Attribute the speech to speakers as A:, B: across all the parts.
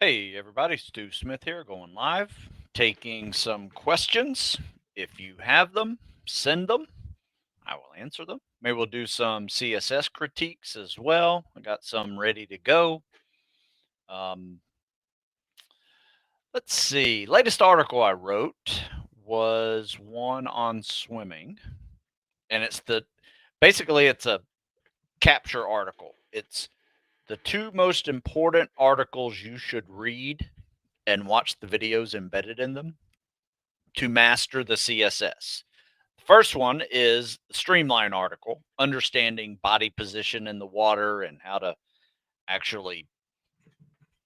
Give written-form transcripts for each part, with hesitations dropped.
A: Hey everybody, Stu Smith here, going live, taking some questions. If you have them, send them. I will answer them. Maybe we'll do some CSS critiques as well. I got some ready to go. Um, let's see. Latest article I wrote was one on swimming, and it's a capture article. It's the two most important articles you should read and watch the videos embedded in them to master the CSS. The first one is the Streamline article, understanding body position in the water and how to actually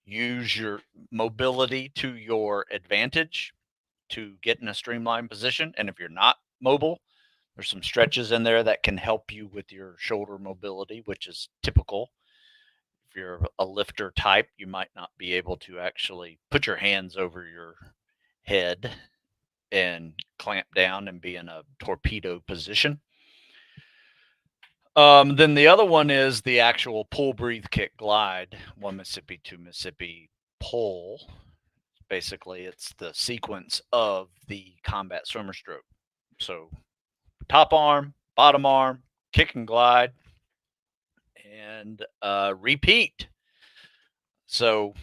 A: use your mobility to your advantage to get in a streamlined position. And if you're not mobile, there's some stretches in there that can help you with your shoulder mobility, which is typical. If you're a lifter type, you might not be able to actually put your hands over your head and clamp down and be in a torpedo position. Then the other one is the actual pull, breathe, kick, glide. 1 Mississippi, 2 Mississippi, pull. Basically, it's the sequence of the combat swimmer stroke. So top arm, bottom arm, kick and glide, and repeat. So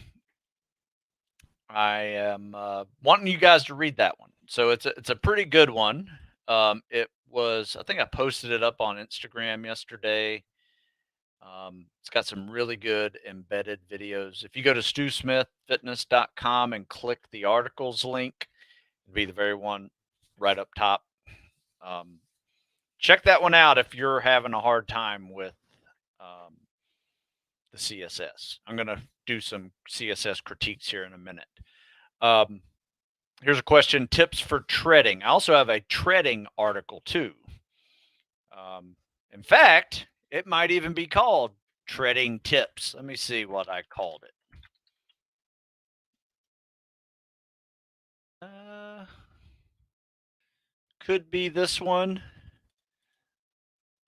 A: I am wanting you guys to read that one. So it's a pretty good one. It was, I think I posted it up on Instagram yesterday. It's got some really good embedded videos. If you go to stewsmithfitness.com and click the articles link, it'll be the very one right up top. Check that one out if you're having a hard time with the CSS. I'm going to do some CSS critiques here in a minute. Here's a question: tips for treading. I also have a treading article too. In fact, it might even be called treading tips. Let me see what I called it. Could be this one.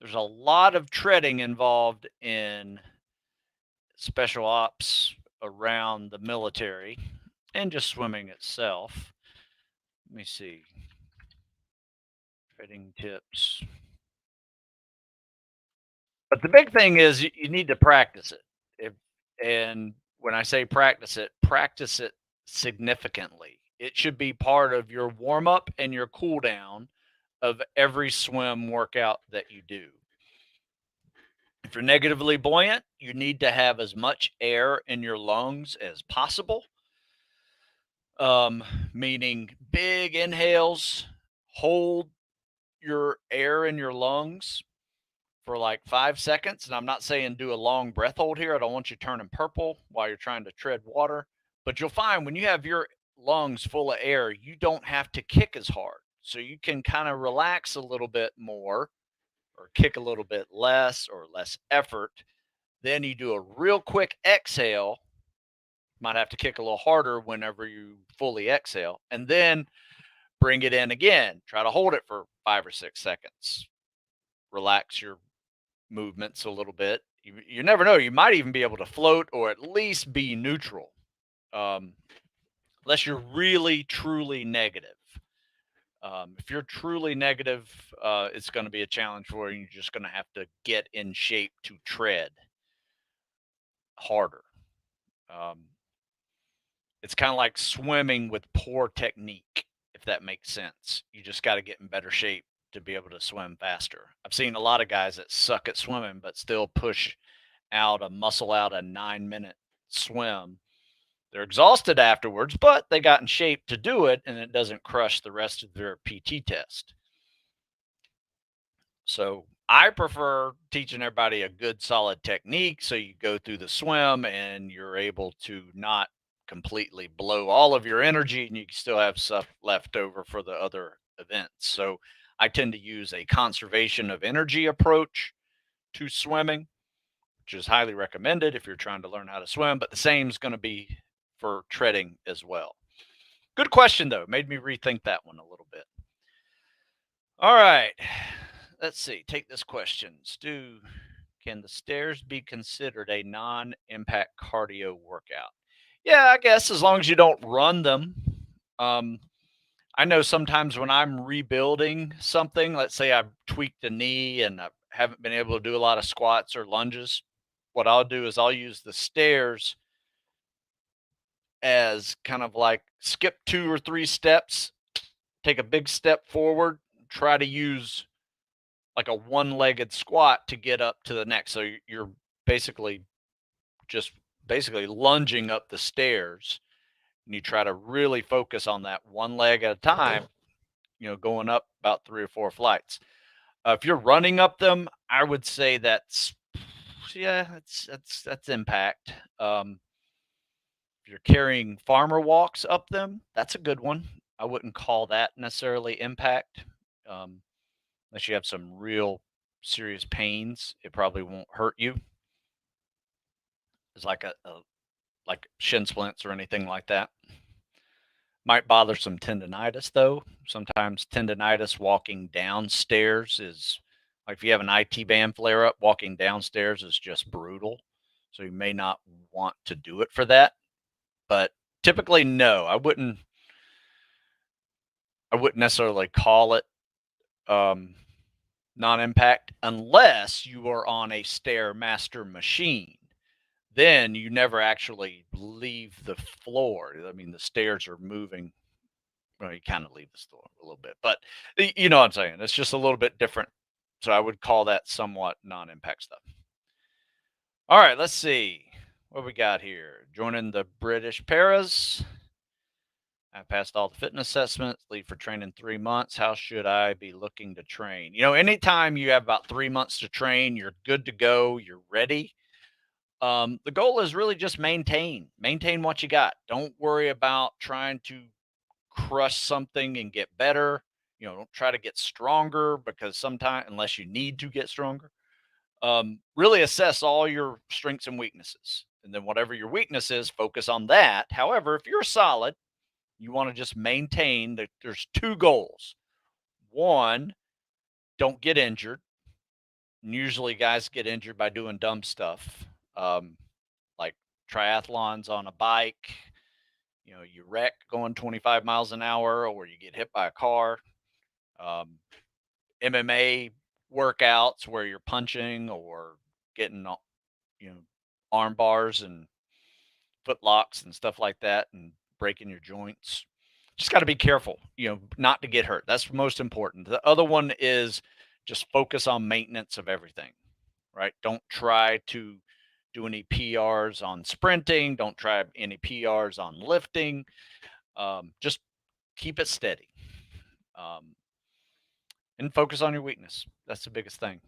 A: There's a lot of treading involved in special ops around the military and just swimming itself. Let me see. Treading tips. But the big thing is you need to practice it. And when I say practice it significantly. It should be part of your warm up and your cool down of every swim workout that you do. If you're negatively buoyant, you need to have as much air in your lungs as possible. Meaning big inhales, hold your air in your lungs for like 5 seconds. And I'm not saying do a long breath hold here. I don't want you turning purple while you're trying to tread water. But you'll find when you have your lungs full of air, you don't have to kick as hard. So you can kind of relax a little bit more or kick a little bit less or less effort. Then you do a real quick exhale. Might have to kick a little harder whenever you fully exhale. And then bring it in again. Try to hold it for 5 or 6 seconds. Relax your movements a little bit. You never know. You might even be able to float or at least be neutral, unless you're really, truly negative. If you're truly negative, it's going to be a challenge for you. You're just going to have to get in shape to tread harder. It's kind of like swimming with poor technique, if that makes sense. You just got to get in better shape to be able to swim faster. I've seen a lot of guys that suck at swimming, but still push muscle out a 9-minute swim. They're exhausted afterwards, but they got in shape to do it, and it doesn't crush the rest of their PT test. So I prefer teaching everybody a good solid technique so you go through the swim and you're able to not completely blow all of your energy and you can still have stuff left over for the other events. So I tend to use a conservation of energy approach to swimming, which is highly recommended if you're trying to learn how to swim, but the same is going to be for treading as well. Good question, though. Made me rethink that one a little bit. All right. Let's see. Take this question. Stu, can the stairs be considered a non-impact cardio workout? Yeah, I guess as long as you don't run them. Um, I know sometimes when I'm rebuilding something, let's say I've tweaked a knee and I haven't been able to do a lot of squats or lunges, what I'll do is I'll use the stairs as kind of like skip 2 or 3 steps, take a big step forward, try to use like a one-legged squat to get up to the next. So you're basically just basically lunging up the stairs, and you try to really focus on that one leg at a time, going up about 3 or 4 flights. If you're running up them, I would say that's yeah, that's impact. If you're carrying farmer walks up them, that's a good one. I wouldn't call that necessarily impact. Um, Unless you have some real serious pains, it probably won't hurt you. It's like a like shin splints or anything like that. Might bother some tendonitis though. Sometimes tendonitis walking downstairs is like if you have an IT band flare up, walking downstairs is just brutal. So you may not want to do it for that. But typically, no, I wouldn't necessarily call it um, non-impact unless you are on a stairmaster machine. Then you never actually leave the floor. I mean, the stairs are moving. Well, you kind of leave the store a little bit, but you know what I'm saying. It's just a little bit different. So I would call that somewhat non-impact stuff. All right, let's see what we got here. Joining the British Paras. I passed all the fitness assessments, leave for training 3 months. How should I be looking to train? Anytime you have about 3 months to train, you're good to go, you're ready. The goal is really just maintain what you got. Don't worry about trying to crush something and get better. Don't try to get stronger because sometimes, unless you need to get stronger, really assess all your strengths and weaknesses. And then whatever your weakness is, focus on that. However, if you're solid, you want to just maintain that there's 2 goals. One, don't get injured. And usually guys get injured by doing dumb stuff. Like triathlons on a bike, you wreck going 25 miles an hour or you get hit by a car. Um, MMA workouts where you're punching or getting, you know, arm bars and foot locks and stuff like that and breaking your joints. Just got to be careful, not to get hurt. That's most important. The other one is just focus on maintenance of everything, right? Don't try to do any PRs on sprinting. Don't try any PRs on lifting. Just keep it steady, and focus on your weakness. That's the biggest thing.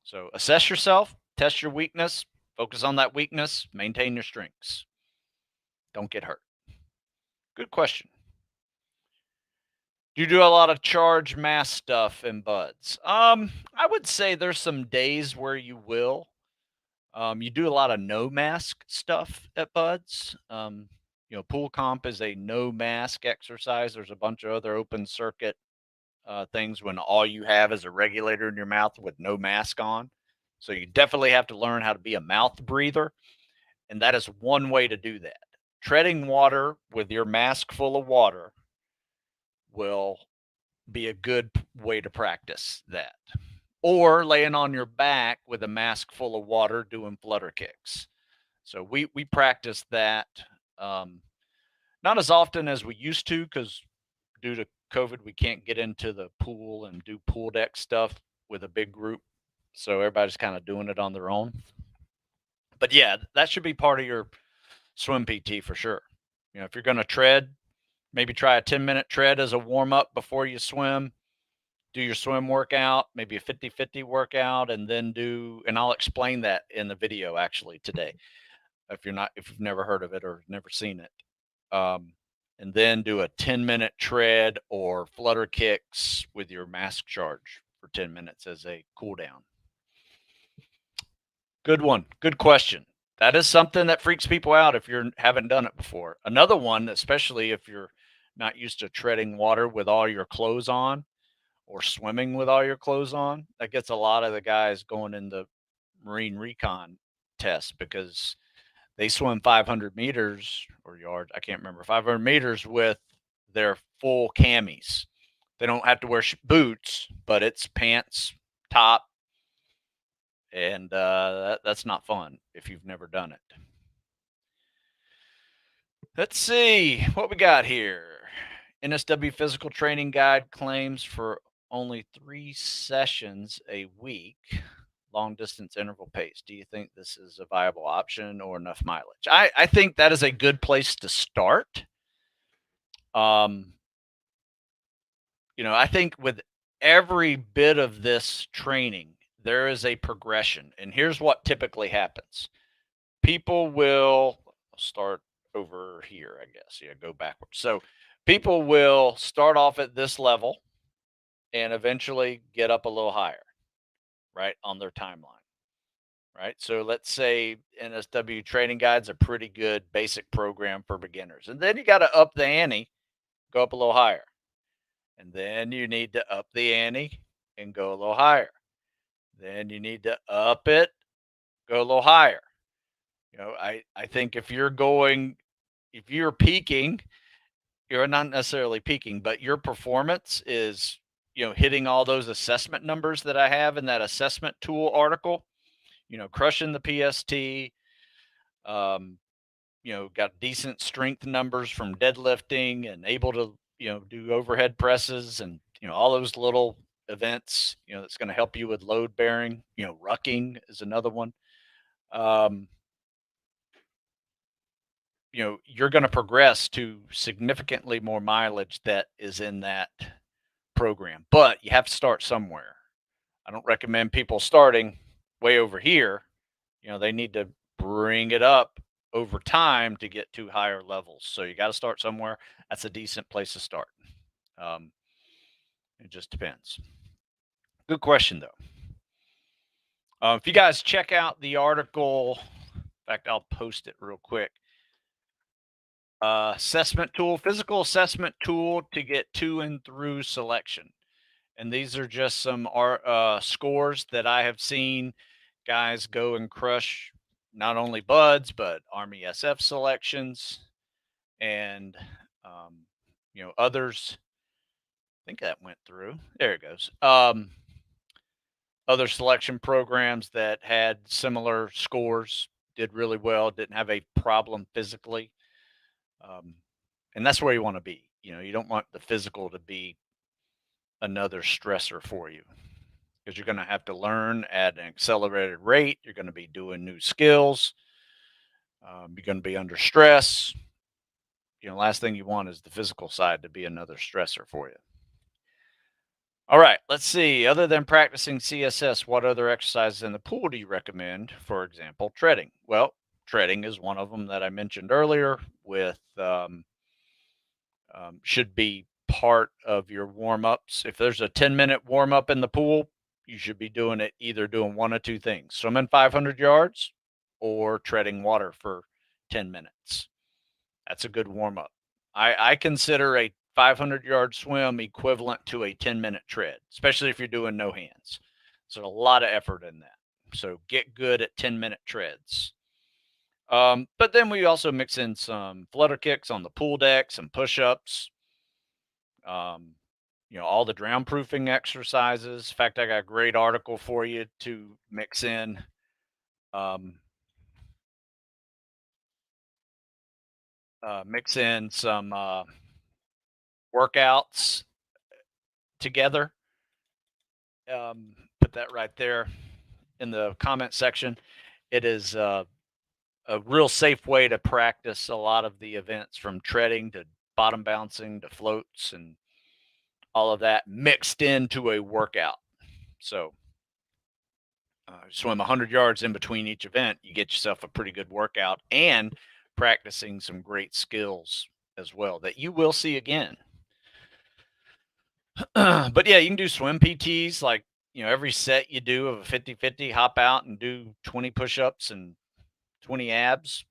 A: So assess yourself, test your weakness, focus on that weakness, maintain your strengths. Don't get hurt. Good question. Do you do a lot of charge mass stuff in buds? I would say there's some days where you will. You do a lot of no mask stuff at buds. Pool comp is a no mask exercise. There's a bunch of other open circuit things when all you have is a regulator in your mouth with no mask on. So you definitely have to learn how to be a mouth breather. And that is one way to do that. Treading water with your mask full of water will be a good way to practice that. Or laying on your back with a mask full of water doing flutter kicks. So we practice that, um, not as often as we used to because due to COVID, we can't get into the pool and do pool deck stuff with a big group. So everybody's kind of doing it on their own. But yeah, that should be part of your swim PT for sure. If you're going to tread, maybe try a 10-minute tread as a warm up before you swim. Do your swim workout, maybe a 50-50 workout, and then and I'll explain that in the video actually today. If you've never heard of it or never seen it. And then do a 10-minute tread or flutter kicks with your mask charge for 10 minutes as a cool down. Good one. Good question. That is something that freaks people out if you haven't done it before. Another one, especially if you're not used to treading water with all your clothes on or swimming with all your clothes on, that gets a lot of the guys going in the Marine Recon test because they swim 500 meters or yards, I can't remember, 500 meters with their full camis. They don't have to wear boots, but it's pants, top, and that's not fun if you've never done it. Let's see what we got here. NSW Physical Training Guide claims for only 3 sessions a week, long distance interval pace. Do you think this is a viable option or enough mileage? I think that is a good place to start. I think with every bit of this training, there is a progression. And here's what typically happens. People will start over here, I guess. Yeah, go backwards. So people will start off at this level and eventually get up a little higher, right, on their timeline, right? So let's say NSW Training Guide's a pretty good basic program for beginners. And then you got to up the ante, go up a little higher. And then you need to up the ante and go a little higher. Then you need to up it, go a little higher. I think if you're peaking, you're not necessarily peaking, but your performance is, hitting all those assessment numbers that I have in that assessment tool article, crushing the PST, got decent strength numbers from deadlifting and able to, do overhead presses and, all those little events, that's going to help you with load bearing, rucking is another one. You're going to progress to significantly more mileage that is in that program, but you have to start somewhere. I don't recommend people starting way over here. They need to bring it up over time to get to higher levels. So you got to start somewhere. That's a decent place to start. It just depends. Good question, though. If you guys check out the article, in fact, I'll post it real quick. Assessment tool, physical assessment tool to get to and through selection. And these are just some scores that I have seen guys go and crush not only buds, but Army SF selections and, others. I think that went through. There it goes. Other selection programs that had similar scores did really well, didn't have a problem physically. And that's where you want to be. You don't want the physical to be another stressor for you because you're going to have to learn at an accelerated rate. You're going to be doing new skills. You're going to be under stress. Last thing you want is the physical side to be another stressor for you. All right, let's see. Other than practicing CSS, what other exercises in the pool do you recommend? For example, treading. Well, treading is one of them that I mentioned earlier with should be part of your warm-ups. If there's a 10-minute warm-up in the pool, you should be doing it either doing one of two things: swimming 500 yards or treading water for 10 minutes. That's a good warm-up. I consider a 500-yard swim equivalent to a 10-minute tread, especially if you're doing no hands. So a lot of effort in that. So get good at 10-minute treads. But then we also mix in some flutter kicks on the pool deck, some push-ups, all the drown proofing exercises. In fact, I got a great article for you to mix in. Mix in some workouts together. Put that right there in the comment section. It is a real safe way to practice a lot of the events, from treading to bottom bouncing to floats and all of that mixed into a workout. So swim 100 yards in between each event, you get yourself a pretty good workout and practicing some great skills as well that you will see again. But yeah, you can do swim PTs, like, every set you do of a 50-50, hop out and do 20 push-ups and 20 abs.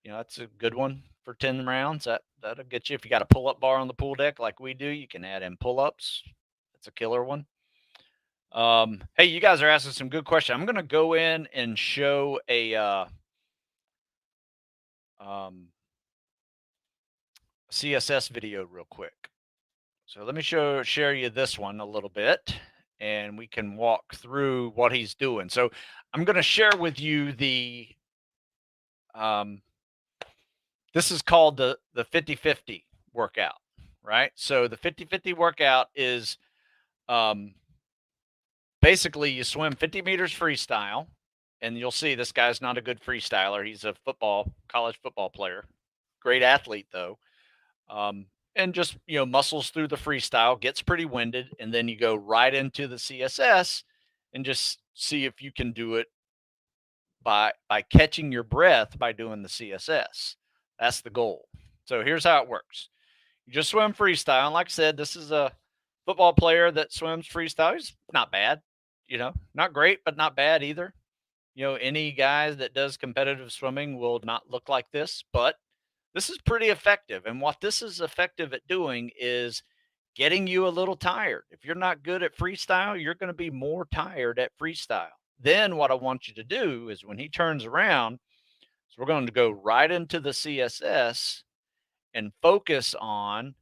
A: That's a good one for 10 rounds. That'll get you. If you got a pull-up bar on the pool deck like we do, you can add in pull-ups. That's a killer one. Hey, you guys are asking some good questions. I'm going to go in and show a CSS video real quick. So let me share you this one a little bit, and we can walk through what he's doing. So I'm going to share with you the this is called the 50-50 workout, right? So the 50-50 workout is basically you swim 50 meters freestyle, and you'll see this guy's not a good freestyler. He's a college football player, great athlete though. And just muscles through the freestyle, gets pretty winded, and then you go right into the CSS and just see if you can do it by catching your breath by doing the CSS. That's the goal. So here's how it works. You just swim freestyle. And like I said, this is a football player that swims freestyle. He's not bad, not great, but not bad either. Any guy that does competitive swimming will not look like this, but this is pretty effective. And what this is effective at doing is getting you a little tired. If you're not good at freestyle, you're going to be more tired at freestyle. Then what I want you to do is when he turns around, so we're going to go right into the CSS and focus on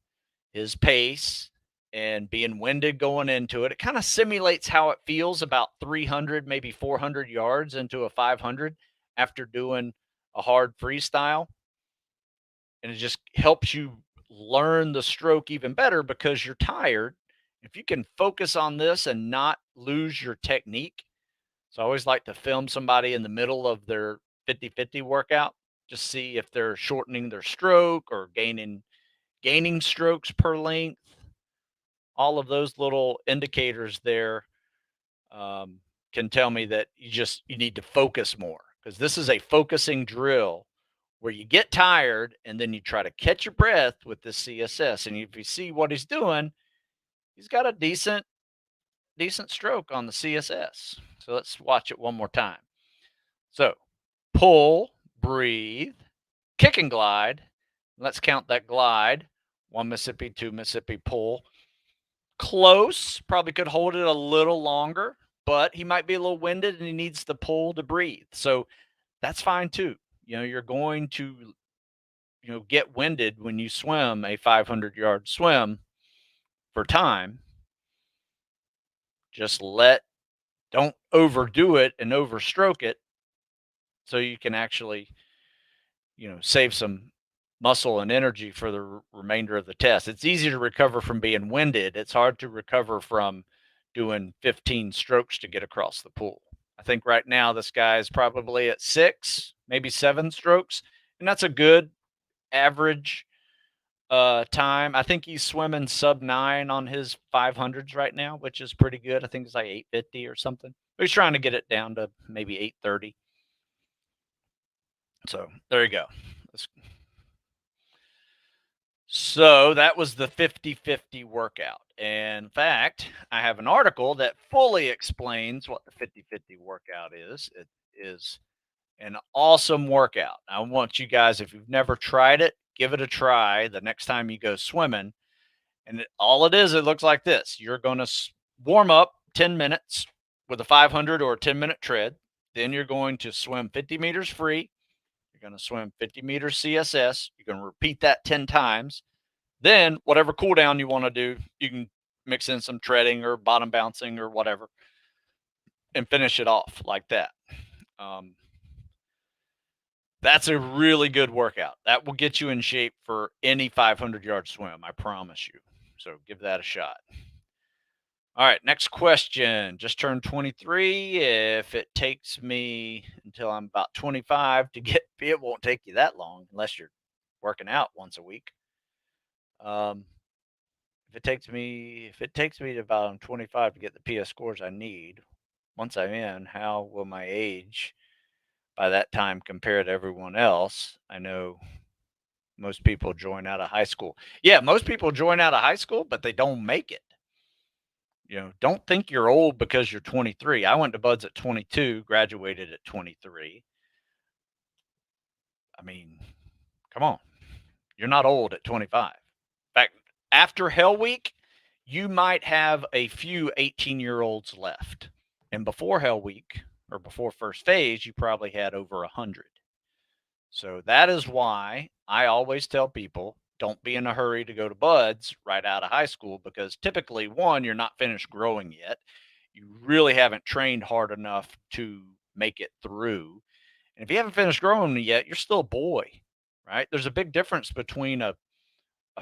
A: his pace and being winded going into it. It kind of simulates how it feels about 300, maybe 400 yards into a 500 after doing a hard freestyle. And it just helps you learn the stroke even better because you're tired. If you can focus on this and not lose your technique. So I always like to film somebody in the middle of their 50-50 workout, just see if they're shortening their stroke or gaining strokes per length. All of those little indicators there can tell me that you need to focus more, because this is a focusing drill where you get tired and then you try to catch your breath with this CSS. And if you see what he's doing, he's got a decent stroke on the CSS. So let's watch it one more time. So pull, breathe, kick and glide. Let's count that glide. 1 Mississippi, 2 Mississippi, pull. Close, probably could hold it a little longer, but he might be a little winded and he needs to pull to breathe. So that's fine too. You're going to get winded when you swim a 500-yard swim for time. Just don't overdo it and overstroke it, so you can actually save some muscle and energy for the remainder of the test. It's easy to recover from being winded. It's hard to recover from doing 15 strokes to get across the pool. I think right now this guy is probably at 6, maybe 7 strokes, and that's a good average time. I think he's swimming sub 9 on his 500s right now, which is pretty good. I think it's like 850 or something. But he's trying to get it down to maybe 830. So there you go. So that was the 50-50 workout. And in fact, I have an article that fully explains what the 50-50 workout is. It is an awesome workout. I want you guys, if you've never tried it, give it a try the next time you go swimming. And all it is, it looks like this. You're going to warm up 10 minutes with a 500 or a 10-minute tread. Then you're going to swim 50 meters free. You're going to swim 50 meters CSS. You're going to repeat that 10 times. Then whatever cool down you want to do, you can mix in some treading or bottom bouncing or whatever and finish it off like that. That's a really good workout. That will get you in shape for any 500-yard swim, I promise you. So give that a shot. All right, next question. Just turned 23. If it takes me until I'm about 25 to get fit, it won't take you that long unless you're working out once a week. If it takes me to about I'm 25 to get the PS scores I need, once I'm in, how will my age by that time compare to everyone else? I know most people join out of high school. Yeah, most people join out of high school, but they don't make it. Don't think you're old because you're 23. I went to Buds at 22, graduated at 23. I mean, come on. You're not old at 25. In fact, after Hell Week, you might have a few 18-year-olds left. And before Hell Week, or before first phase, you probably had over 100. So that is why I always tell people don't be in a hurry to go to buds right out of high school, because typically, one, you're not finished growing yet. You really haven't trained hard enough to make it through. And if you haven't finished growing yet, you're still a boy, right? There's a big difference between a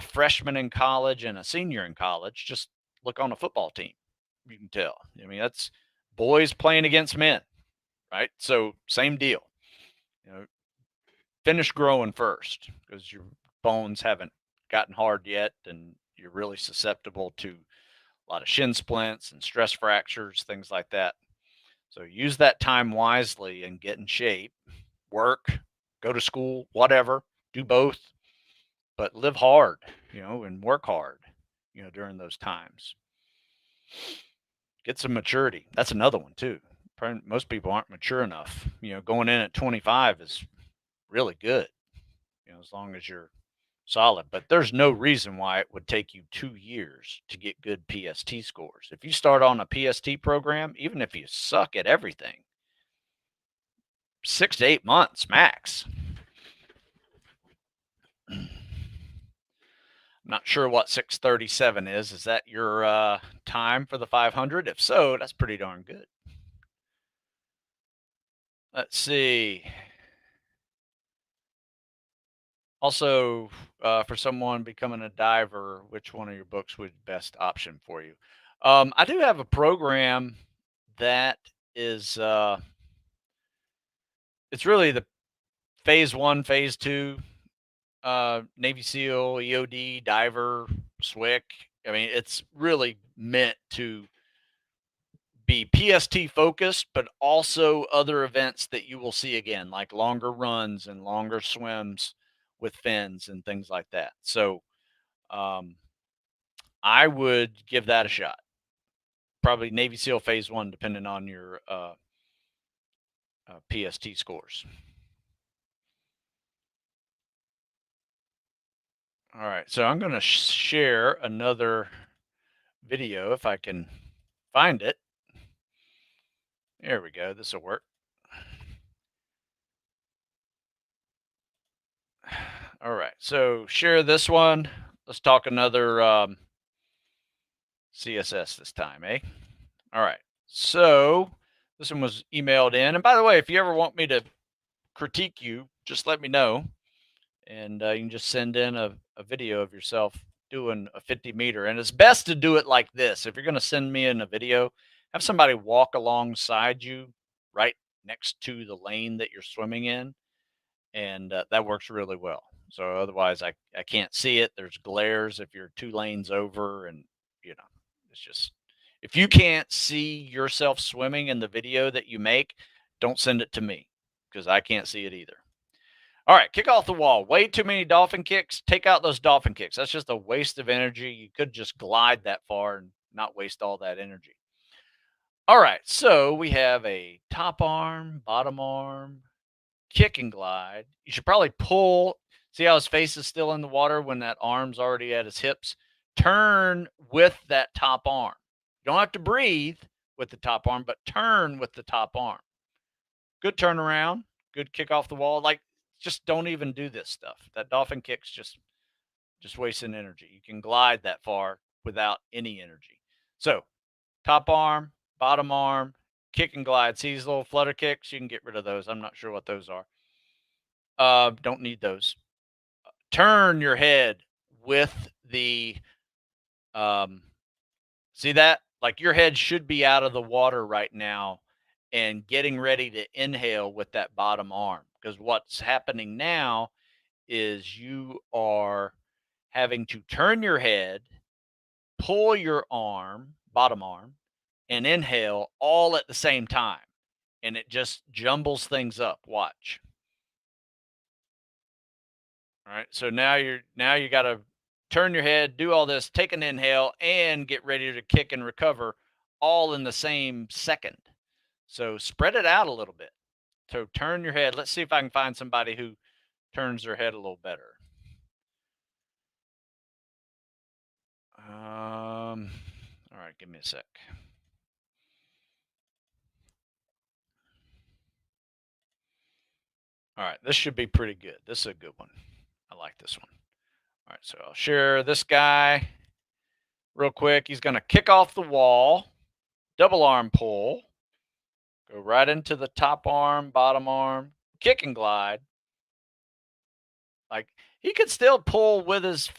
A: freshman in college and a senior in college. Just look on a football team. You can tell. I mean, that's boys playing against men, right? So, same deal. You know, finish growing first because your bones haven't gotten hard yet and you're really susceptible to a lot of shin splints and stress fractures, things like that. So use that time wisely and get in shape, work, go to school, whatever, do both, but live hard, and work hard, during those times. Get some maturity. That's another one too. Most people aren't mature enough. Going in at 25 is really good, as long as you're solid. But there's no reason why it would take you 2 years to get good PST scores. If you start on a PST program, even if you suck at everything, 6 to 8 months max. I'm not sure what 637 is. Is that your time for the 500? If so, that's pretty darn good. Let's see. Also, for someone becoming a diver, which one of your books would be best option for you? I do have a program that is it's really the phase one, phase two, Navy SEAL, EOD, diver, SWIC. I mean, it's really meant to be PST focused, but also other events that you will see again, like longer runs and longer swims with fins and things like that. So um, I would give that a shot. Probably Navy SEAL phase one, depending on your PST scores. All right, so I'm going to share another video if I can find it. There we go. This will work. All right, so share this one. Let's talk another CSS this time, eh? All right, so this one was emailed in. And by the way, if you ever want me to critique you, just let me know. And you can just send in a video of yourself doing a 50-meter. And it's best to do it like this. If you're going to send me in a video, have somebody walk alongside you right next to the lane that you're swimming in. And that works really well. So otherwise, I can't see it. There's glares if you're 2 lanes over. And, it's just, if you can't see yourself swimming in the video that you make, don't send it to me because I can't see it either. All right, kick off the wall. Way too many dolphin kicks. Take out those dolphin kicks. That's just a waste of energy. You could just glide that far and not waste all that energy. All right, so we have a top arm, bottom arm, kick and glide. You should probably pull. See how his face is still in the water when that arm's already at his hips? Turn with that top arm. You don't have to breathe with the top arm, but turn with the top arm. Good turnaround. Good kick off the wall. Like, just don't even do this stuff. That dolphin kick's just wasting energy. You can glide that far without any energy. So, top arm, bottom arm, kick and glide. See these little flutter kicks? You can get rid of those. I'm not sure what those are. Don't need those. Turn your head with the see that? Like, your head should be out of the water right now and getting ready to inhale with that bottom arm, because what's happening now is you are having to turn your head, pull your arm, bottom arm, and inhale all at the same time. And it just jumbles things up. Watch. All right. So now you got to turn your head, do all this, take an inhale, and get ready to kick and recover all in the same second. So spread it out a little bit. So turn your head. Let's see if I can find somebody who turns their head a little better. All right, give me a sec. All right, this should be pretty good. This is a good one. I like this one. All right, so I'll share this guy real quick. He's going to kick off the wall, double arm pull, go right into the top arm, bottom arm, kick and glide. Like he could still pull with his.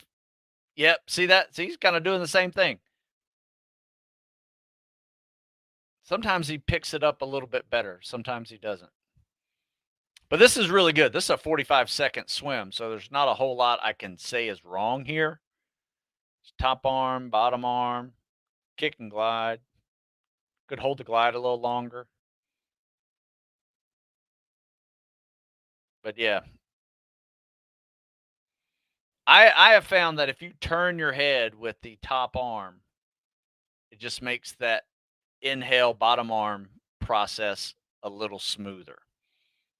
A: Yep, see that? See, he's kind of doing the same thing. Sometimes he picks it up a little bit better. Sometimes he doesn't. But this is really good. This is a 45-second swim, so there's not a whole lot I can say is wrong here. Top arm, bottom arm, kick and glide. Could hold the glide a little longer. But yeah. I have found that if you turn your head with the top arm, it just makes that inhale bottom arm process a little smoother.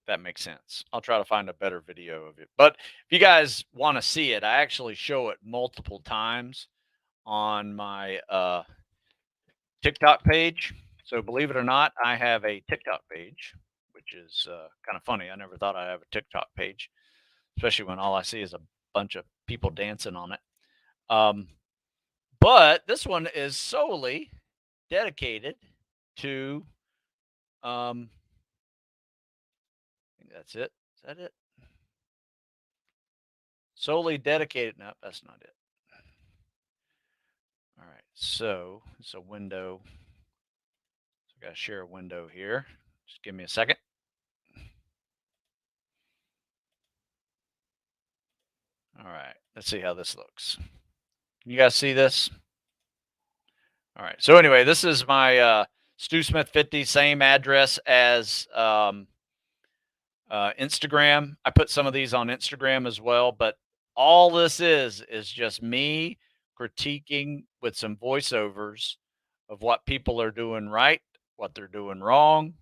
A: That makes sense. I'll try to find a better video of it. But if you guys want to see it, I actually show it multiple times on my TikTok page. So believe it or not, I have a TikTok page, which is kind of funny. I never thought I'd have a TikTok page, especially when all I see is a bunch of people dancing on it. But this one is solely dedicated to I think that's it. Is that it? Solely dedicated. No, that's not it. All right. So it's a window. So I got to share a window here. Just give me a second. All right. Let's see how this looks. Can you guys see this? All right. So anyway, this is my Stu Smith 50, same address as Instagram. I put some of these on Instagram as well, but all this is just me critiquing with some voiceovers of what people are doing right, what they're doing wrong.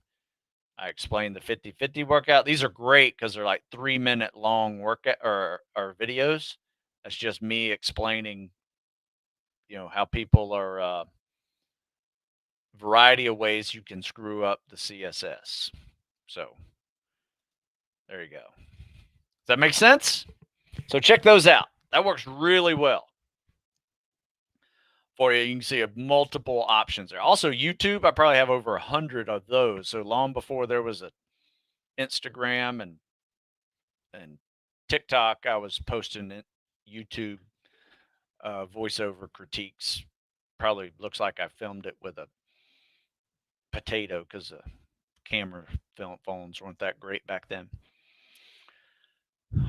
A: I explain the 50-50 workout. These are great because they're like 3-minute long workout or videos. That's just me explaining, how people are variety of ways you can screw up the CSS. So there you go. Does that make sense? So check those out. That works really well for you. You can see multiple options there. Also, YouTube, I probably have over 100 of those. So long before there was a Instagram and TikTok, I was posting YouTube voiceover critiques. Probably looks like I filmed it with a potato because the camera phones weren't that great back then.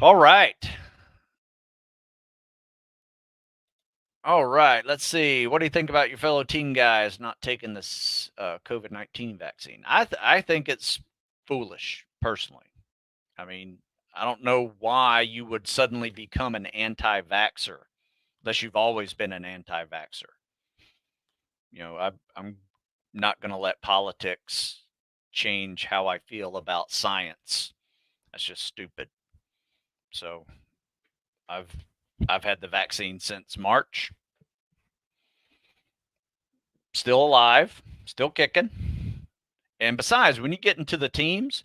A: All right. All right. Let's see. What do you think about your fellow teen guys not taking this COVID-19 vaccine? I think it's foolish, personally. I mean, I don't know why you would suddenly become an anti-vaxxer unless you've always been an anti-vaxxer. I'm not going to let politics change how I feel about science. That's just stupid. So I've had the vaccine since March. Still alive, still kicking. And besides, when you get into the teams,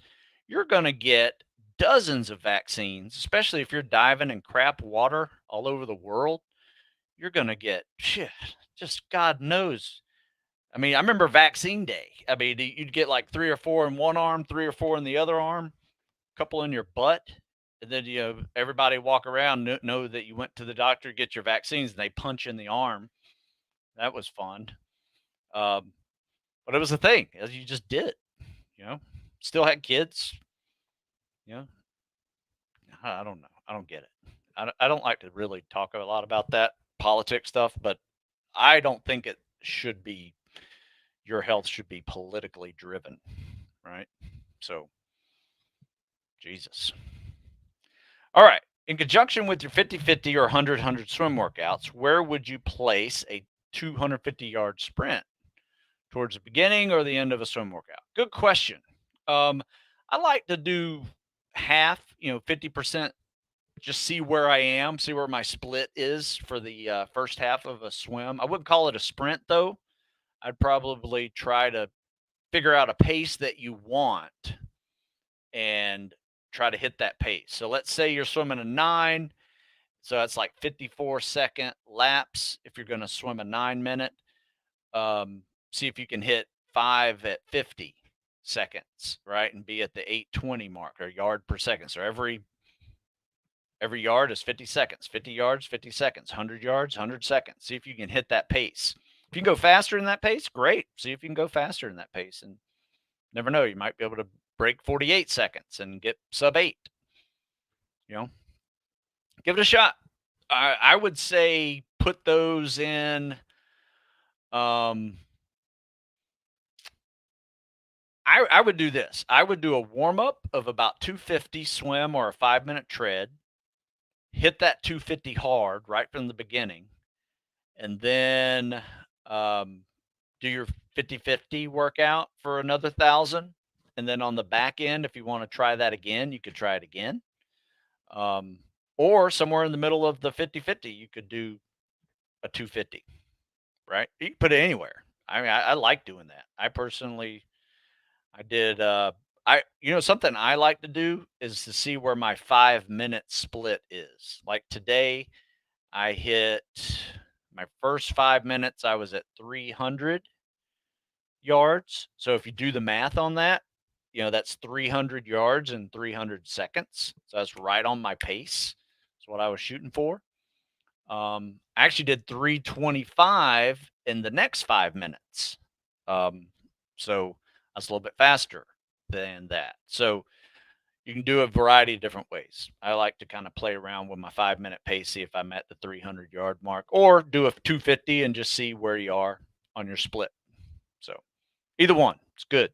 A: you're going to get dozens of vaccines, especially if you're diving in crap water all over the world. You're going to get just God knows. I mean, I remember vaccine day. I mean, you'd get like 3 or 4 in one arm, 3 or 4 in the other arm, a couple in your butt. And then, everybody walk around, know that you went to the doctor, get your vaccines, and they punch in the arm. That was fun. But it was a thing. You just did it, still had kids, I don't know. I don't get it. I don't like to really talk a lot about that politics stuff, but I don't think it should be, your health should be politically driven, right? So, Jesus. All right. In conjunction with your 50-50 or 100-100 swim workouts, where would you place a 250-yard sprint? Towards the beginning or the end of a swim workout? Good question. I like to do half, 50%, just see where I am, see where my split is for the first half of a swim. I wouldn't call it a sprint, though. I'd probably try to figure out a pace that you want and try to hit that pace. So let's say you're swimming a 9, so that's like 54-second laps if you're going to swim a 9-minute. See if you can hit 5 at 50 seconds, right? And be at the 820 mark, or yard per second. So every yard is 50 seconds, 50 yards, 50 seconds, 100 yards, 100 seconds. See if you can hit that pace. If you can go faster in that pace, great. See if you can go faster in that pace. And never know, you might be able to break 48 seconds and get sub 8. Give it a shot. I would say put those in. I would do this. I would do a warm up of about 250 swim or a 5-minute tread. Hit that 250 hard right from the beginning, and then do your 50-50 workout for another 1,000. And then on the back end, if you want to try that again, you could try it again. Or somewhere in the middle of the 50-50, you could do a 250, right? You can put it anywhere. I mean, I like doing that. I did, something I like to do is to see where my 5-minute split is. Like today, I hit my first 5 minutes, I was at 300 yards. So if you do the math on that, that's 300 yards in 300 seconds. So that's right on my pace. That's what I was shooting for. I actually did 325 in the next 5 minutes. So that's a little bit faster than that. So you can do a variety of different ways. I like to kind of play around with my 5-minute pace, see if I'm at the 300-yard mark, or do a 250 and just see where you are on your split. So either one, it's good.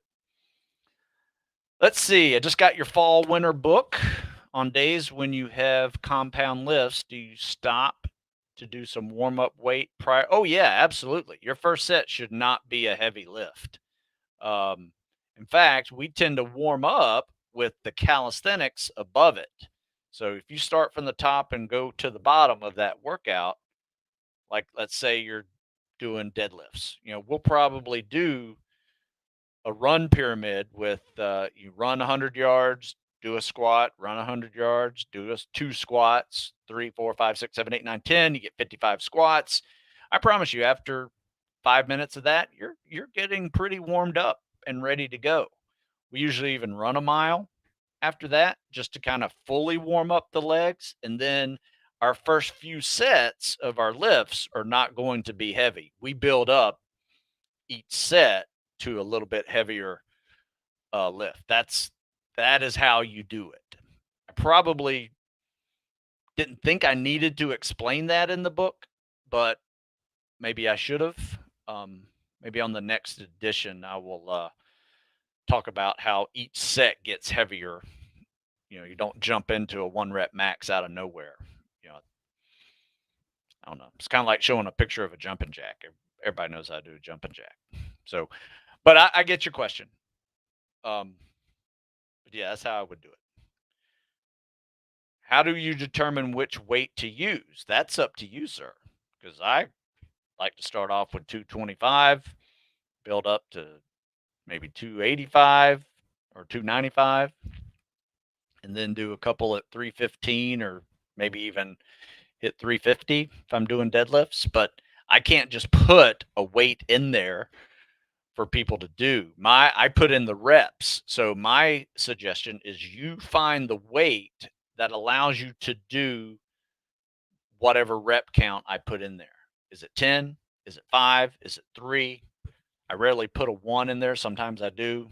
A: Let's see. I just got your fall winter book. On days when you have compound lifts, do you stop to do some warm-up weight prior? Oh, yeah, absolutely. Your first set should not be a heavy lift. In fact, we tend to warm up with the calisthenics above it. So if you start from the top and go to the bottom of that workout, like let's say you're doing deadlifts, we'll probably do a run pyramid with you run 100 yards, do a squat, run 100 yards, do 2 squats, 3, 4, 5, 6, 7, 8, 9, 10. You get 55 squats. I promise you, after 5 minutes of that, you're getting pretty warmed up and ready to go. We usually even run a mile after that, just to kind of fully warm up the legs. And then our first few sets of our lifts are not going to be heavy. We build up each set to a little bit heavier lift. That is how you do it. I probably didn't think I needed to explain that in the book, but maybe I should have. Maybe on the next edition, I will talk about how each set gets heavier. You don't jump into a 1-rep max out of nowhere. I don't know. It's kind of like showing a picture of a jumping jack. Everybody knows how to do a jumping jack. So, but I get your question. But yeah, that's how I would do it. How do you determine which weight to use? That's up to you, sir. Because I like to start off with 225, build up to maybe 285 or 295, and then do a couple at 315 or maybe even hit 350 if I'm doing deadlifts. But I can't just put a weight in there for people to do. I put in the reps. So my suggestion is you find the weight that allows you to do whatever rep count I put in there. Is it 10? Is it 5? Is it 3? I rarely put a 1 in there. Sometimes I do.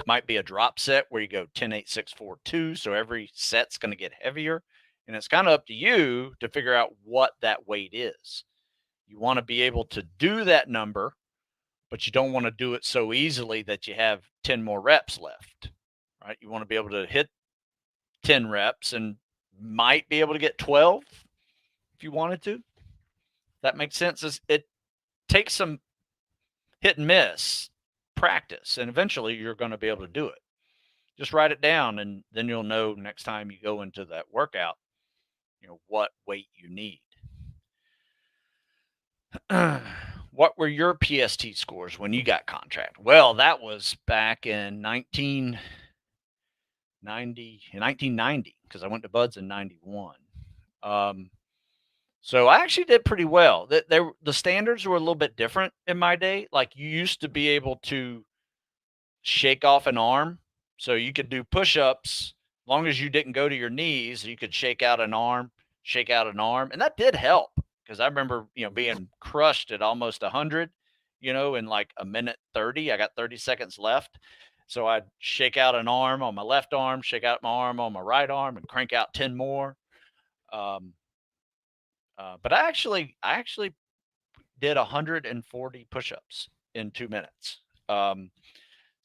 A: Might be a drop set where you go 10, 8, 6, 4, 2. So every set's going to get heavier. And it's kind of up to you to figure out what that weight is. You want to be able to do that number, but you don't want to do it so easily that you have 10 more reps left, right? You want to be able to hit 10 reps and might be able to get 12 if you wanted to. That makes sense. It takes some hit and miss practice, and eventually you're going to be able to do it. Just write it down, and then you'll know next time you go into that workout, what weight you need. What were your PST scores when you got contract? Well, that was back in 1990, because I went to Buds in 91. So I actually did pretty well. The standards were a little bit different in my day. Like, you used to be able to shake off an arm. So you could do push-ups, as long as you didn't go to your knees, you could shake out an arm, and that did help, because I remember, being crushed at almost 100, in like a minute 30. I got 30 seconds left. So I'd shake out an arm on my left arm, shake out my arm on my right arm, and crank out 10 more. But I actually did 140 push-ups in 2 minutes.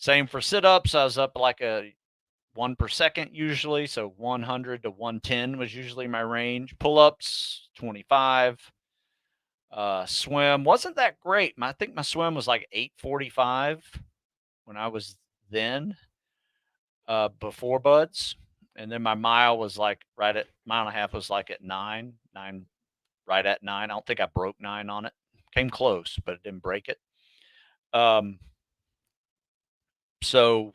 A: Same for sit-ups. I was up like a 1 per second usually, so 100 to 110 was usually my range. Pull-ups 25. Swim wasn't that great. I think my swim was like 8:45 when I was then, before Buds, and then my mile was like mile and a half was like at 9, right at 9. I don't think I broke 9 on it. Came close, but it didn't break it. So,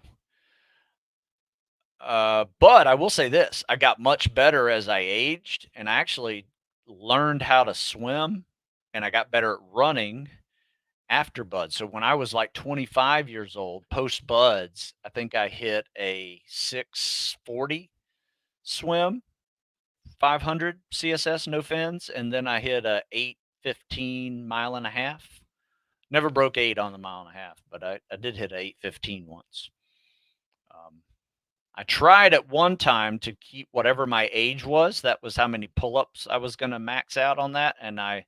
A: but I will say this: I got much better as I aged, and I actually learned how to swim, and I got better at running after Buds. So when I was like 25 years old, post Buds, I think I hit a 640 swim, 500 CSS, no fins, and then I hit a 8:15 mile and a half. Never broke 8 on the mile and a half, but I did hit a 8:15 once. I tried at one time to keep whatever my age was. That was how many pull-ups I was going to max out on that, and I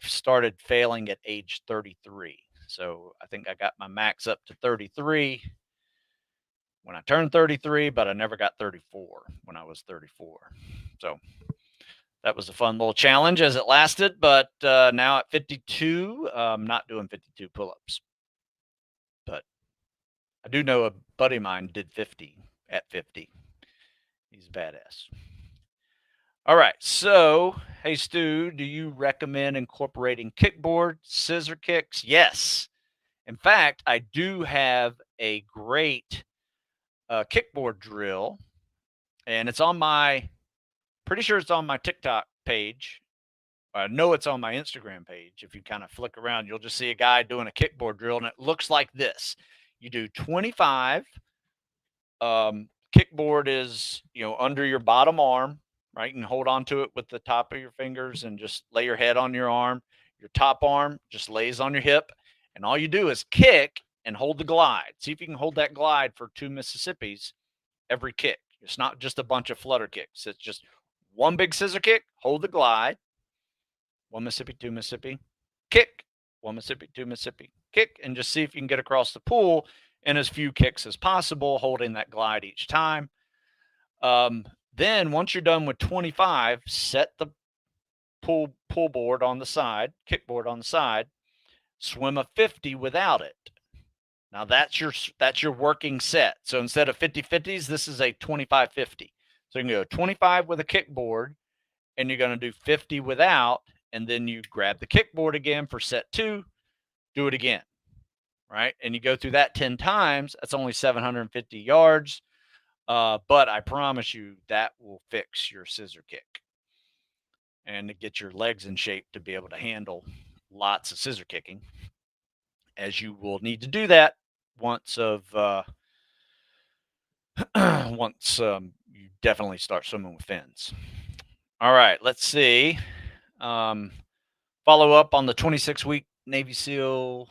A: started failing at age 33. So I think I got my max up to 33 when I turned 33, but I never got 34 when I was 34. So that was a fun little challenge as it lasted. But now at 52, I'm not doing 52 pull-ups. But I do know a buddy of mine did 50 at 50. He's badass. All right. So, hey, Stu, do you recommend incorporating kickboard, scissor kicks? Yes. In fact, I do have a great kickboard drill, and it's on pretty sure it's on my TikTok page. I know it's on my Instagram page. If you kind of flick around, you'll just see a guy doing a kickboard drill, and it looks like this. You do 25. Kickboard is, under your bottom arm, right? You can hold on to it with the top of your fingers and just lay your head on your arm. Your top arm just lays on your hip, and all you do is kick and hold the glide. See if you can hold that glide for 2 Mississippis every kick. It's not just a bunch of flutter kicks. It's just one big scissor kick, hold the glide, 1 Mississippi, 2 Mississippi, kick, 1 Mississippi, 2 Mississippi, kick, and just see if you can get across the pool in as few kicks as possible, holding that glide each time. Then once you're done with 25, set the pull board on the side, kickboard on the side, swim a 50 without it. Now that's your working set. So instead of 50-50s, this is a 25-50. So you can go 25 with a kickboard, and you're going to do 50 without, and then you grab the kickboard again for set 2, do it again, right? And you go through that 10 times. That's only 750 yards. But I promise you that will fix your scissor kick and to get your legs in shape to be able to handle lots of scissor kicking, as you will need to do that once you definitely start swimming with fins. All right, let's see. Follow up on the 26-week Navy SEAL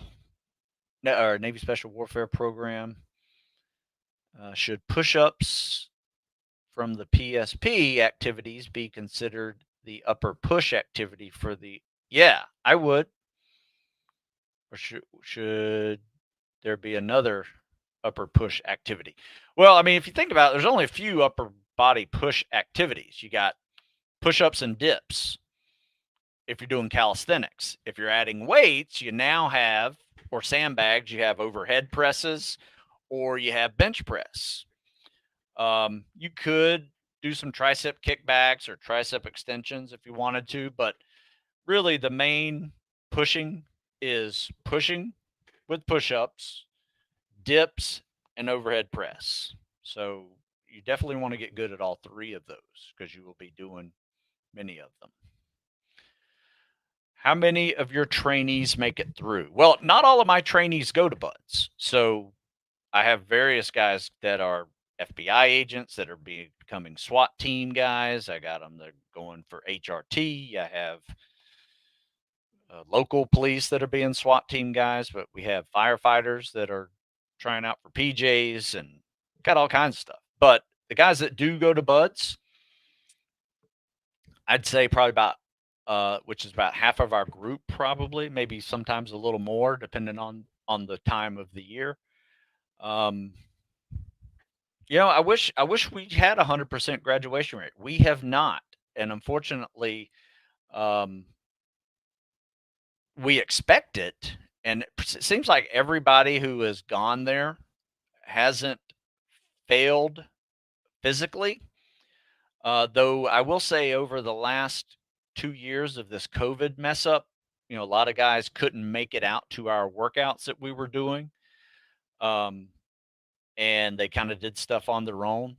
A: or Navy Special Warfare program. Should push-ups from the PSP activities be considered the upper push activity for the? Yeah, I would. Or should there be another upper push activity? Well, I mean, if you think about it, there's only a few upper body push activities. You got push-ups and dips if you're doing calisthenics. If you're adding weights, you now have, or sandbags, you have overhead presses, or you have bench press. You could do some tricep kickbacks or tricep extensions if you wanted to, but really the main pushing is pushing with push-ups, dips, and overhead press. So you definitely want to get good at all three of those because you will be doing many of them. How many of your trainees make it through? Well, not all of my trainees go to buds. So I have various guys that are FBI agents that are becoming SWAT team guys. I got them that are going for HRT. I have local police that are being SWAT team guys, but we have firefighters that are trying out for PJs and got all kinds of stuff. But the guys that do go to buds, I'd say probably about which is about half of our group, probably, maybe sometimes a little more, depending on the time of the year. Um, I wish we had 100% graduation rate. We have not, and unfortunately, um, we expect it. And it seems like everybody who has gone there hasn't failed physically. Though I will say, over the last 2 years of this COVID mess up, a lot of guys couldn't make it out to our workouts that we were doing. Um, and they kind of did stuff on their own.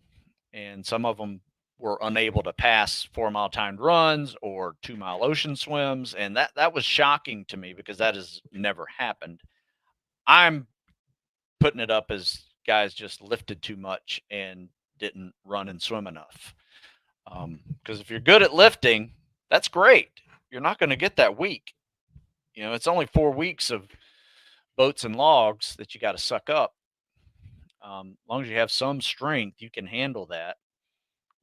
A: And some of them were unable to pass 4 mile timed runs or 2 mile ocean swims. And that was shocking to me because that has never happened. I'm putting it up as guys just lifted too much and didn't run and swim enough. Because if you're good at lifting, that's great. You're not going to get that weak. It's only 4 weeks of boats and logs that you got to suck up. As long as you have some strength, you can handle that.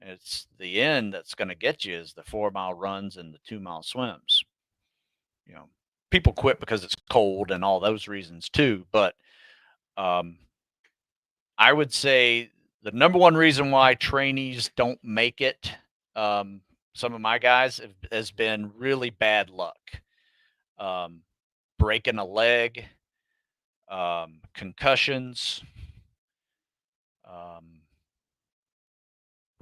A: It's the end that's going to get you is the 4 mile runs and the 2 mile swims. You know, People quit because it's cold and all those reasons too. But um, I would say the number one reason why trainees don't make it, some of my guys has been really bad luck. Um, Breaking a leg, concussions, um,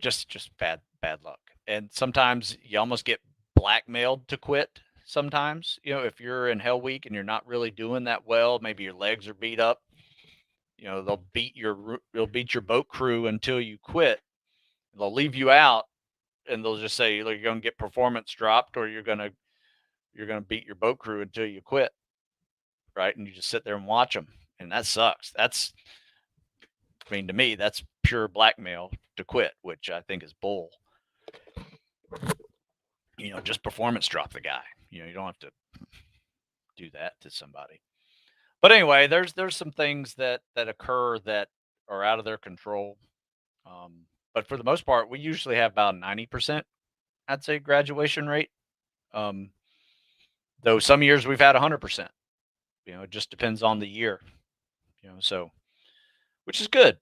A: just bad luck. And sometimes you almost get blackmailed to quit. Sometimes, if you're in Hell Week and you're not really doing that well, maybe your legs are beat up. They'll beat your boat crew until you quit. They'll leave you out, and they'll just say you're going to get performance dropped, or you're going to beat your boat crew until you quit, right? And you just sit there and watch them, and that sucks. To me, that's pure blackmail to quit, which I think is bull. Just performance drop the guy. You don't have to do that to somebody. But anyway, there's some things that occur that are out of their control. But for the most part, we usually have about 90%, I'd say, graduation rate. Um, though some years we've had 100%. It just depends on the year. So which is good.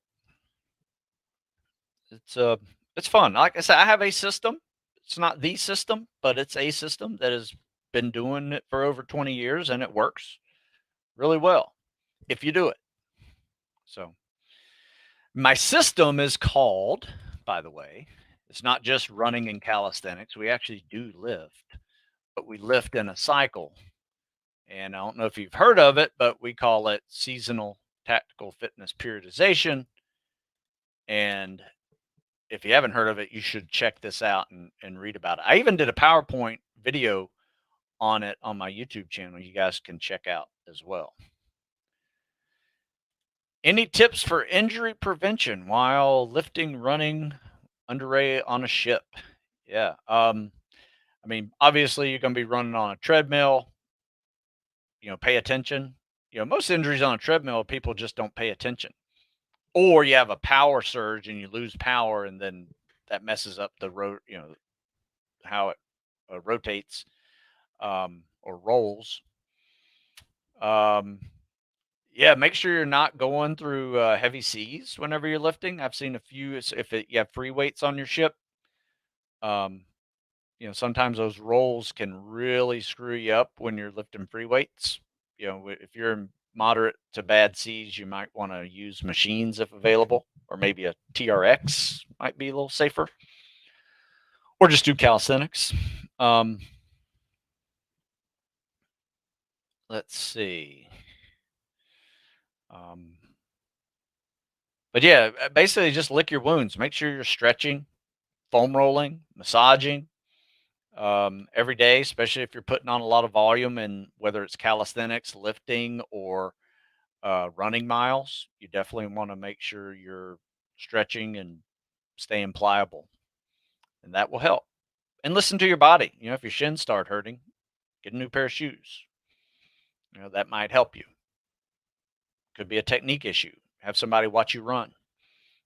A: It's fun. Like I said, I have a system. It's not the system, but it's a system that has been doing it for over 20 years, and it works really well if you do it. So my system is called, by the way, it's not just running in calisthenics. We actually do lift, but we lift in a cycle. And I don't know if you've heard of it, but we call it seasonal tactical fitness periodization. And if you haven't heard of it, you should check this out and read about it. I even did a PowerPoint video on it on my YouTube channel. You guys can check out as well. Any tips for injury prevention while lifting, running, underway on a ship? Yeah. Obviously you're going to be running on a treadmill. Pay attention. Most injuries on a treadmill, people just don't pay attention. Or you have a power surge and you lose power, and then that messes up the road, how it rotates or rolls. Make sure you're not going through heavy seas whenever you're lifting. I've seen a few, you have free weights on your ship. Sometimes those rolls can really screw you up when you're lifting free weights. If you're in moderate to bad seas, you might want to use machines if available, or maybe a TRX might be a little safer, or just do calisthenics. Let's see. But yeah, basically just lick your wounds. Make sure you're stretching, foam rolling, massaging every day, especially if you're putting on a lot of volume and whether it's calisthenics, lifting, or running miles. You definitely want to make sure you're stretching and staying pliable, and that will help. And listen to your body. If your shins start hurting, get a new pair of shoes. That might help you. Could be a technique issue. Have somebody watch you run.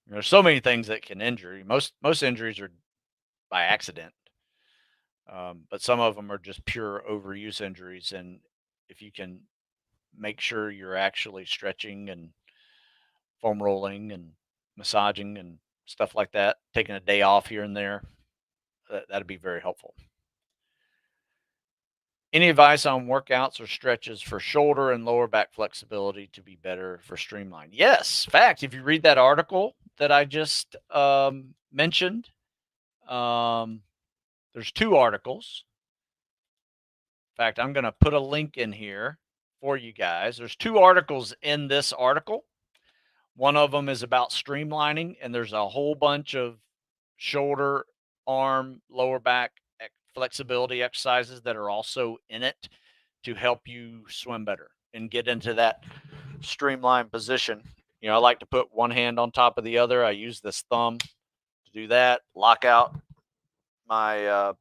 A: There's so many things that can injure you. Most injuries are by accident, but some of them are just pure overuse injuries. And if you can make sure you're actually stretching and foam rolling and massaging and stuff like that, taking a day off here and there, that'd be very helpful. Any advice on workouts or stretches for shoulder and lower back flexibility to be better for streamline? Yes. In fact, if you read that article that I just mentioned, um, there's two articles. In fact, I'm going to put a link in here for you guys. There's two articles in this article. One of them is about streamlining, and there's a whole bunch of shoulder, arm, lower back flexibility exercises that are also in it to help you swim better and get into that streamlined position. I like to put one hand on top of the other. I use this thumb to do that, lock out my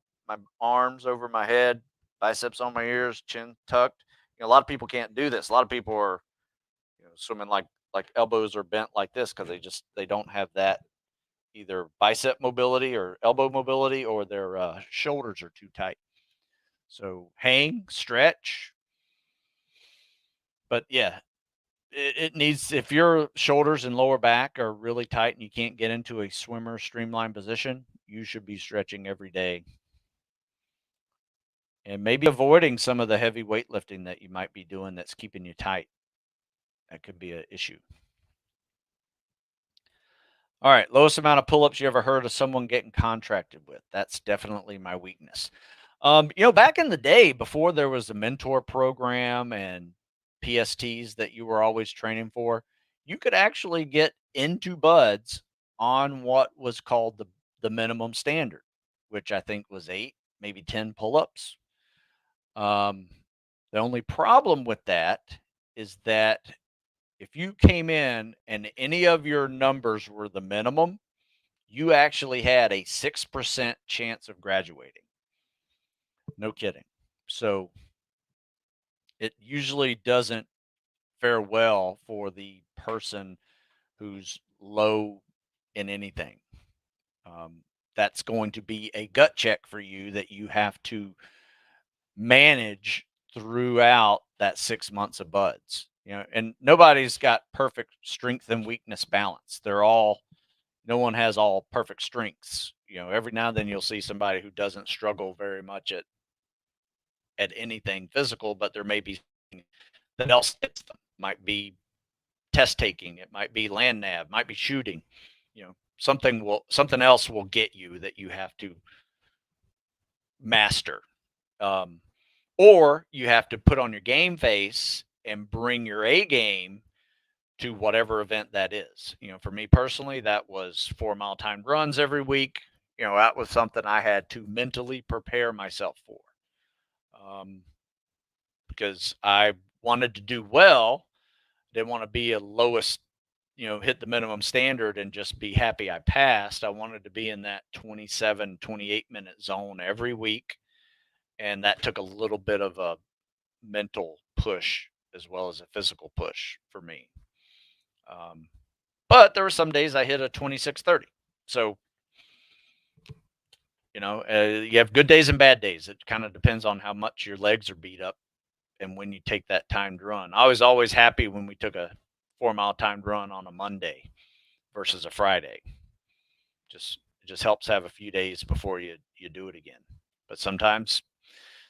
A: arms over my head, biceps on my ears, chin tucked. A lot of people can't do this. A lot of people are swimming like elbows are bent like this because they don't have that either bicep mobility or elbow mobility, or their shoulders are too tight. So hang, stretch. But yeah, it needs, if your shoulders and lower back are really tight and you can't get into a swimmer streamlined position, you should be stretching every day and maybe avoiding some of the heavy weightlifting that you might be doing that's keeping you tight. That could be an issue. All right, lowest amount of pull-ups you ever heard of someone getting contracted with. That's definitely my weakness. Back in the day, before there was a mentor program and PSTs that you were always training for, you could actually get into buds on what was called the minimum standard, which I think was 8, maybe 10 pull-ups. The only problem with that is that if you came in and any of your numbers were the minimum, you actually had a 6% chance of graduating. No kidding. So it usually doesn't fare well for the person who's low in anything. That's going to be a gut check for you that you have to manage throughout that 6 months of buds. And nobody's got perfect strength and weakness balance. No one has all perfect strengths. Every now and then you'll see somebody who doesn't struggle very much at anything physical, but there may be something that else hits them. Might be test taking, it might be land nav, might be shooting. Something else will get you that you have to master. Um, or you have to put on your game face and bring your A game to whatever event that is. For me personally, that was 4-mile timed runs every week. That was something I had to mentally prepare myself for. Because I wanted to do well, didn't want to be a lowest, hit the minimum standard and just be happy I passed. I wanted to be in that 27, 28-minute zone every week. And that took a little bit of a mental push as well as a physical push for me. But there were some days I hit a 26:30. So, you have good days and bad days. It kind of depends on how much your legs are beat up and when you take that timed run. I was always happy when we took a 4-mile timed run on a Monday versus a Friday. It just helps have a few days before you do it again. But sometimes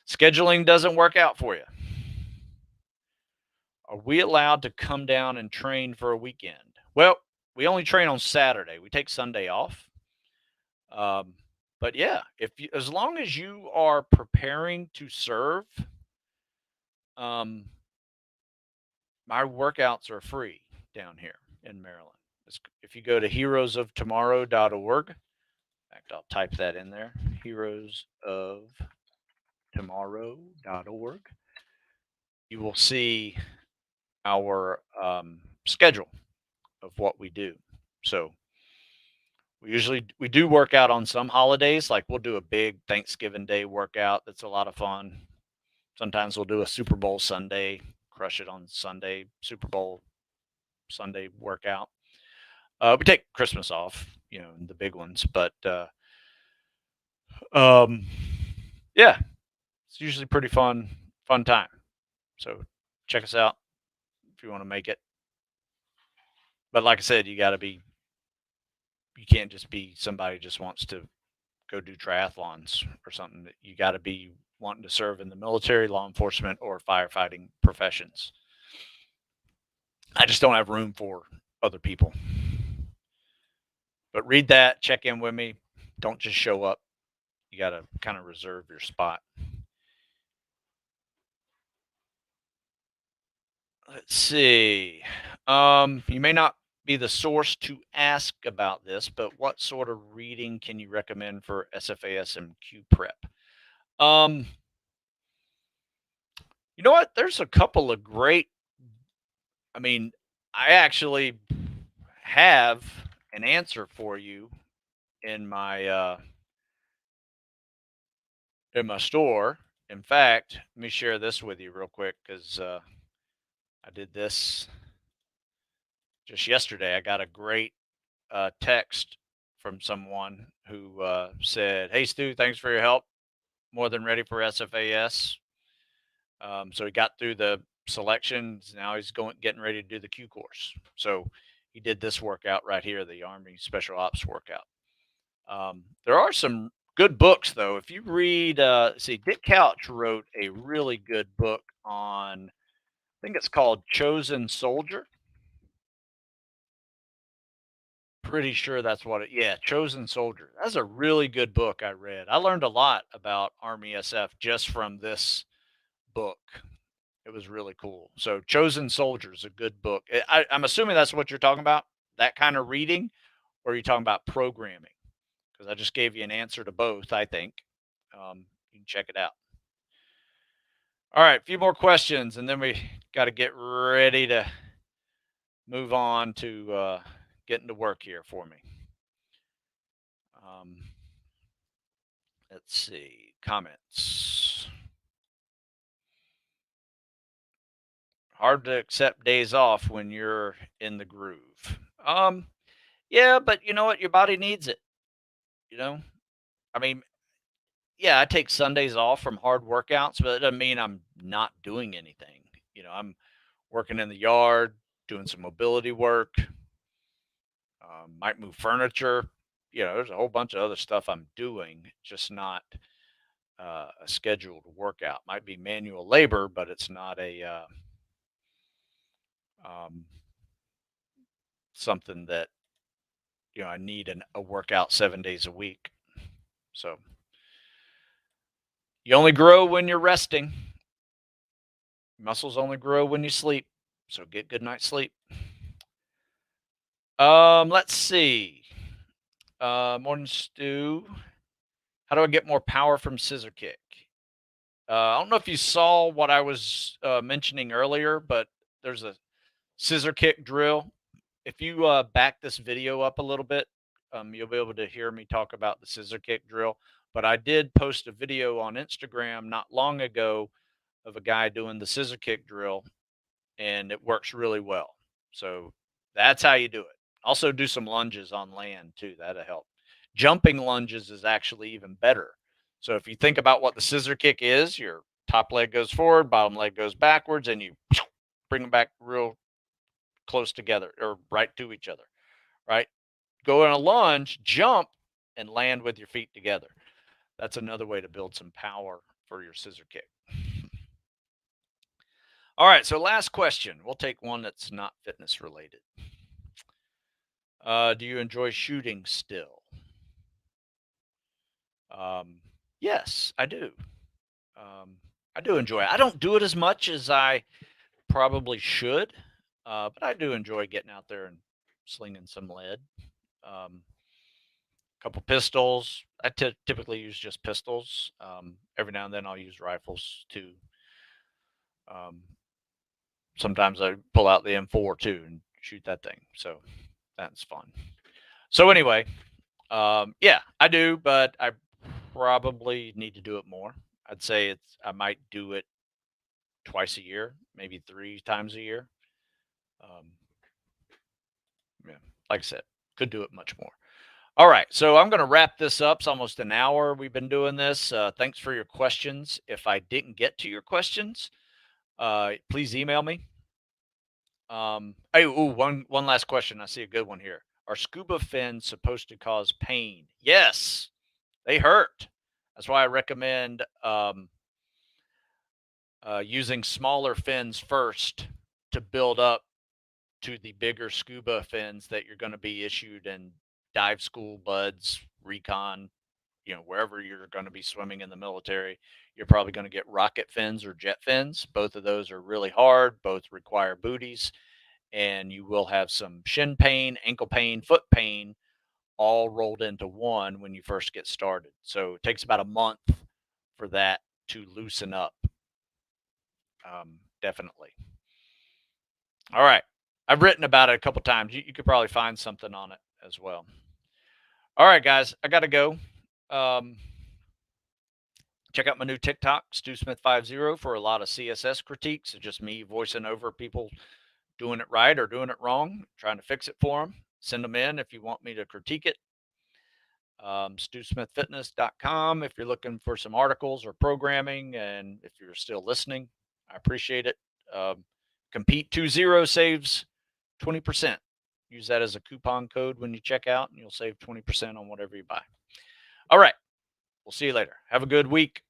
A: scheduling doesn't work out for you. Are we allowed to come down and train for a weekend? Well, we only train on Saturday. We take Sunday off. But yeah, as long as you are preparing to serve, my workouts are free down here in Maryland. If you go to heroesoftomorrow.org, in fact, I'll type that in there, heroesoftomorrow.org, you will see our schedule of what we do. So we do work out on some holidays, like we'll do a big Thanksgiving Day workout that's a lot of fun. Sometimes we'll do a Super Bowl Sunday, crush it on Sunday, Super Bowl Sunday workout. We take Christmas off, the big ones, but um, yeah, it's usually pretty fun time. So check us out if you want to make it. But like I said, you can't just be somebody who just wants to go do triathlons or something. You got to be wanting to serve in the military, law enforcement, or firefighting professions. I just don't have room for other people. But read that, check in with me. Don't just show up. You got to kind of reserve your spot. Let's see. You may not be the source to ask about this, but what sort of reading can you recommend for SFAS and Q prep? You know what? There's a couple of great. I actually have an answer for you in my store. In fact, let me share this with you real quick because I did this just yesterday. I got a great text from someone who said, "Hey Stu, thanks for your help. More than ready for SFAS." So he got through the selections. Now he's getting ready to do the Q course. So he did this workout right here, the Army Special Ops workout. There are some good books though. If you read, Dick Couch wrote a really good book on, I think it's called Chosen Soldier. Pretty sure that's what it. Yeah, Chosen Soldier. That's a really good book I read. I learned a lot about Army SF just from this book. It was really cool. So Chosen Soldier is a good book. I'm assuming that's what you're talking about, that kind of reading, or are you talking about programming? Because I just gave you an answer to both, I think. You can check it out. All right, a few more questions, and then we got to get ready to move on to getting to work here for me. Let's see, comments. Hard to accept days off when you're in the groove. Yeah, but you know what? Your body needs it. You know, I mean, yeah, I take Sundays off from hard workouts, but it doesn't mean I'm not doing anything. I'm working in the yard, doing some mobility work, might move furniture. There's a whole bunch of other stuff I'm doing, just not a scheduled workout. Might be manual labor, but it's not um, something that I need a workout 7 days a week. So you only grow when you're resting. Muscles only grow when you sleep. So get good night's sleep. Let's see. Morning Stew. How do I get more power from scissor kick? I don't know if you saw what I was mentioning earlier, but there's a scissor kick drill. If you back this video up a little bit, you'll be able to hear me talk about the scissor kick drill. But I did post a video on Instagram not long ago of a guy doing the scissor kick drill, and it works really well. So that's how you do it. Also, do some lunges on land too. That'll help. Jumping lunges is actually even better. So if you think about what the scissor kick is, your top leg goes forward, bottom leg goes backwards, and you bring them back real close together or right to each other, right? Go in a lunge, jump, and land with your feet together. That's another way to build some power for your scissor kick. All right, so last question. We'll take one that's not fitness related. Do you enjoy shooting still? Yes, I do. I do enjoy it. I don't do it as much as I probably should, but I do enjoy getting out there and slinging some lead. Couple pistols. I typically use just pistols. Every now and then I'll use rifles too. Sometimes I pull out the M4 too and shoot that thing. So that's fun. So anyway, yeah, I do, but I probably need to do it more. I'd say I might do it twice a year, maybe 3 times a year. Yeah, like I said, could do it much more. All right, so I'm going to wrap this up. It's almost an hour we've been doing this. Thanks for your questions. If I didn't get to your questions, please email me. One last question. I see a good one here. Are scuba fins supposed to cause pain? Yes, they hurt. That's why I recommend using smaller fins first to build up to the bigger scuba fins that you're going to be issued in dive school, buds, recon, wherever you're going to be swimming in the military. You're probably going to get rocket fins or jet fins. Both of those are really hard. Both require booties, and you will have some shin pain, ankle pain, foot pain, all rolled into one when you first get started. So it takes about a month for that to loosen up. Definitely. All right. I've written about it a couple times. You could probably find something on it as well. All right, guys, I got to go. Check out my new TikTok, StuSmith50, for a lot of CSS critiques. It's just me voicing over people doing it right or doing it wrong, trying to fix it for them. Send them in if you want me to critique it. StuSmithFitness.com if you're looking for some articles or programming, and if you're still listening, I appreciate it. Compete20 saves 20%. Use that as a coupon code when you check out, and you'll save 20% on whatever you buy. All right. We'll see you later. Have a good week.